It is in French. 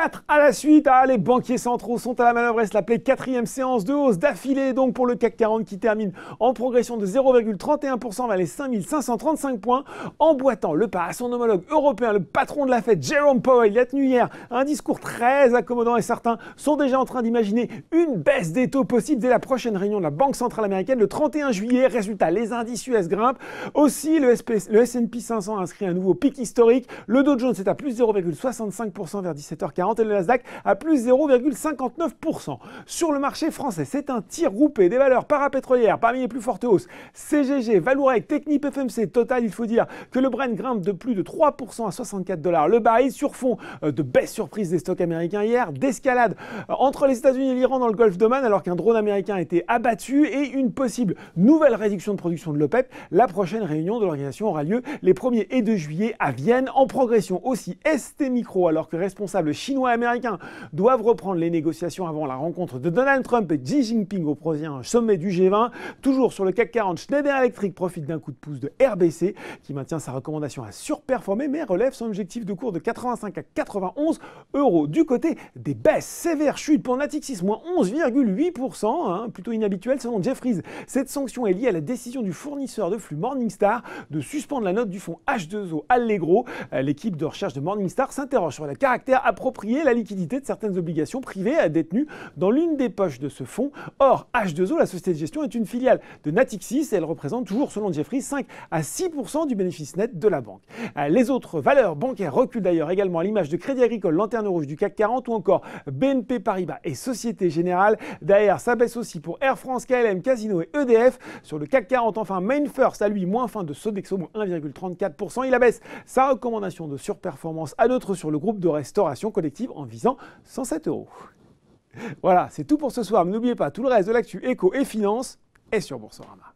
4 à la suite. Ah, les banquiers centraux sont à la manœuvre et se l'appelait quatrième séance de hausse d'affilée donc pour le CAC 40 qui termine en progression de 0,31% vers les 5535 points, emboîtant le pas à son homologue européen, le patron de la Fed, Jerome Powell. Il a tenu hier un discours très accommodant et certains sont déjà en train d'imaginer une baisse des taux possible dès la prochaine réunion de la Banque centrale américaine le 31 juillet. Résultat, les indices US grimpent. Aussi, le S&P 500 a inscrit un nouveau pic historique. Le Dow Jones est à plus 0,65% vers 17h40 et le Nasdaq à plus 0,59%. Sur le marché français, c'est un tir groupé des valeurs parapétrolières parmi les plus fortes hausses. CGG, Valourec, Technip, FMC, Total, il faut dire que le Brent grimpe de plus de 3% à 64 $ le baril sur fond de baisse surprise des stocks américains hier, d'escalade entre les États-Unis et l'Iran dans le golfe d'Oman alors qu'un drone américain a été abattu et une possible nouvelle réduction de production de l'OPEP. La prochaine réunion de l'organisation aura lieu les 1er et 2 juillet à Vienne. En progression aussi ST Micro alors que responsables chinois et américains doivent reprendre les négociations avant la rencontre de Donald Trump et Xi Jinping au prochain sommet du G20. Toujours sur le CAC 40, Schneider Electric profite d'un coup de pouce de RBC qui maintient sa recommandation à surperformer mais relève son objectif de cours de 85 à 91 €. Du côté des baisses, sévère chute pour Natixis, moins 11,8%, plutôt inhabituel selon Jefferies. Cette sanction est liée à la décision du fournisseur de flux Morningstar de suspendre la note du fonds H2O Allegro. L'équipe de recherche de Morningstar s'interroge sur le caractère approprié, la liquidité de certaines obligations privées détenues dans l'une des poches de ce fonds. Or, H2O, la société de gestion, est une filiale de Natixis et elle représente toujours, selon Jefferies, 5 à 6% du bénéfice net de la banque. Les autres valeurs bancaires reculent d'ailleurs également à l'image de Crédit Agricole, Lanterne Rouge du CAC 40 ou encore BNP Paribas et Société Générale. Derrière, ça baisse aussi pour Air France, KLM, Casino et EDF. Sur le CAC 40, enfin, MainFirst a lui moins fin de Sodexo, moins 1,34%. Il abaisse sa recommandation de surperformance à neutre sur le groupe de restauration collective en visant 107 €. Voilà, c'est tout pour ce soir. Mais n'oubliez pas, tout le reste de l'actu éco et finance est sur Boursorama.